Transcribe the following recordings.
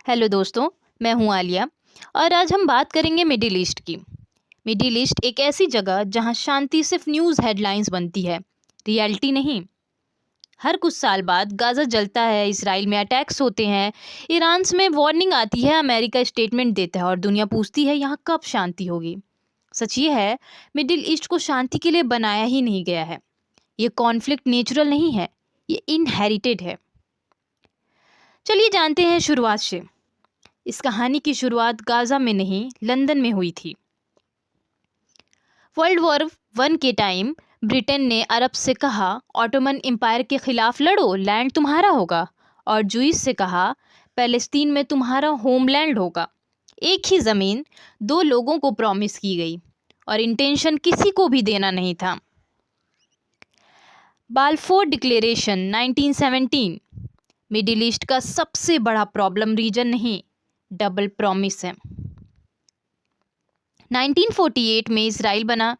Hello दोस्तों, मैं हूं आलिया और आज हम बात करेंगे मिडिल ईस्ट की। मिडिल ईस्ट एक ऐसी जगह जहां शांति सिर्फ न्यूज़ हेडलाइंस बनती है, रियलिटी नहीं। हर कुछ साल बाद गाज़ा जलता है, इसराइल में अटैक्स होते हैं, ईरान में वार्निंग आती है, अमेरिका स्टेटमेंट देता है और दुनिया पूछती है यहाँ कब शांति होगी। सच ये है, मिडिल ईस्ट को शांति के लिए बनाया ही नहीं गया है। ये कॉन्फ्लिक्ट नेचुरल नहीं है, ये इनहेरिटेड है। चलिए जानते हैं शुरुआत से। इस कहानी की शुरुआत गाज़ा में नहीं, लंदन में हुई थी। वर्ल्ड वॉर 1 के टाइम ब्रिटेन ने अरब से कहा ऑटोमन एम्पायर के खिलाफ लड़ो, लैंड तुम्हारा होगा, और जुइस से कहा पैलेस्तीन में तुम्हारा होमलैंड होगा। एक ही ज़मीन दो लोगों को प्रॉमिस की गई और इंटेंशन किसी को भी देना नहीं था। बाल्फोर डिक्लेरेशन 1917 मिडिल ईस्ट का सबसे बड़ा प्रॉब्लम रीजन नहीं, डबल प्रॉमिस है। 1948 में इसराइल बना,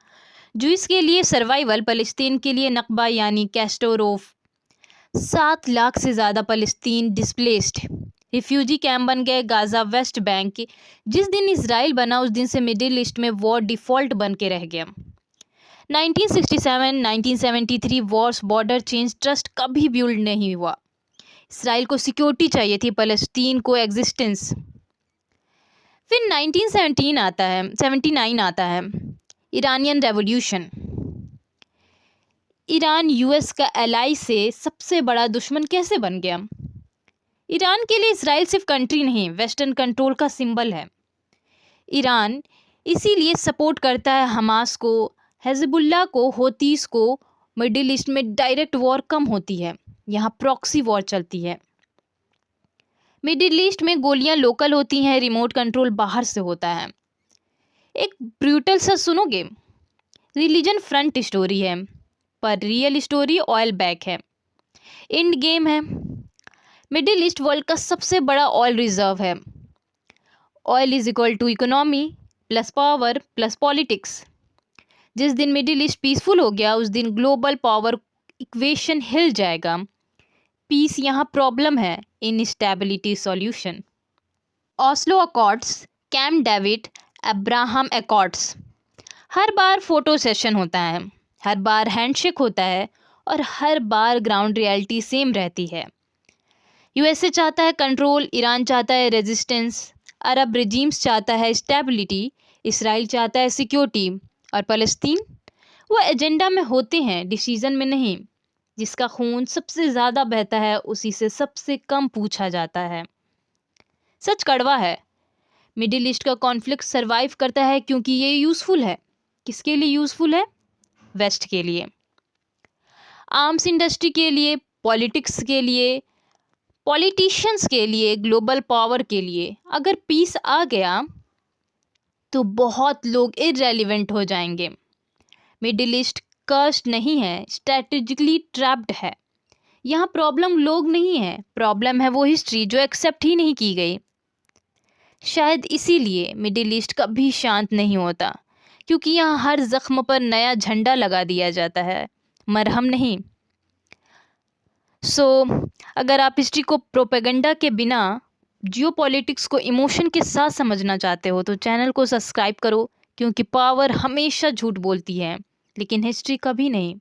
जूस के लिए सर्वाइवल, पैलेस्तीन के लिए नकबा यानी कैस्टोरोफ। 7 लाख से ज़्यादा पैलेस्तीन डिस्प्लेस्ड, रिफ्यूजी कैंप बन गए गाज़ा, वेस्ट बैंक के। जिस दिन इसराइल बना उस दिन से मिडिल ईस्ट में वॉर डिफ़ॉल्ट बन के रह गया। 1967, 1973 वॉर्स, बॉर्डर चेंज, ट्रस्ट कभी बिल्ड नहीं हुआ। इसराइल को सिक्योरिटी चाहिए थी, पैलेस्तीन को एग्जिस्टेंस। फिर 79 आता है, ईरानियन रेवोल्यूशन। ईरान यूएस का एलाई से सबसे बड़ा दुश्मन कैसे बन गया? ईरान के लिए इसराइल सिर्फ कंट्री नहीं, वेस्टर्न कंट्रोल का सिंबल है। ईरान इसीलिए सपोर्ट करता है हमास को, हिजबुल्लाह को, होतीस को। मिडिल ईस्ट में डायरेक्ट वॉर कम होती है, यहाँ प्रॉक्सी वॉर चलती है। मिडिल ईस्ट में गोलियां लोकल होती हैं, रिमोट कंट्रोल बाहर से होता है। एक ब्रूटल सा सुनोगे, रिलीजन फ्रंट स्टोरी है पर रियल स्टोरी ऑयल बैक है। एंड गेम है, मिडिल ईस्ट वर्ल्ड का सबसे बड़ा ऑयल रिजर्व है। Oil is equal to economy plus power plus politics. जिस दिन मिडिल ईस्ट पीसफुल हो गया उस दिन ग्लोबल पावर इक्वेशन हिल जाएगा। पीस यहाँ प्रॉब्लम है, instability solution. Oslo accords, camp David, Abraham accords. हर बार फोटो सेशन होता है, हर बार हैंडशेक होता है और हर बार ग्राउंड रियलिटी सेम रहती है। यूएसए चाहता है कंट्रोल, ईरान चाहता है रेजिस्टेंस, अरब रिजीम्स चाहता है स्टेबिलिटी, इसराइल चाहता है सिक्योरिटी, और फ़लस्तीन वो एजेंडा में होते हैं, डिसीजन में नहीं। जिसका खून सबसे ज़्यादा बहता है उसी से सबसे कम पूछा जाता है। सच कड़वा है, मिडिल ईस्ट का कॉन्फ्लिक्ट सरवाइव करता है क्योंकि ये यूज़फुल है। किसके लिए यूज़फुल है? वेस्ट के लिए, आर्म्स इंडस्ट्री के लिए, पॉलिटिक्स के लिए, पॉलिटिशियंस के लिए, ग्लोबल पावर के लिए। अगर पीस आ गया तो बहुत लोग इररेलेवेंट हो जाएंगे। मिडिल ईस्ट कर्स्ड नहीं है, स्ट्रैटेजिकली ट्रैप्ड है। यहाँ प्रॉब्लम लोग नहीं है, प्रॉब्लम है वो हिस्ट्री जो एक्सेप्ट ही नहीं की गई। शायद इसीलिए मिडिल ईस्ट कभी शांत नहीं होता, क्योंकि यहाँ हर जख्म पर नया झंडा लगा दिया जाता है, मरहम नहीं। अगर आप हिस्ट्री को प्रोपेगेंडा के बिना, जियोपॉलिटिक्स को इमोशन के साथ समझना चाहते हो तो चैनल को सब्सक्राइब करो, क्योंकि पावर हमेशा झूठ बोलती है लेकिन हिस्ट्री कभी नहीं।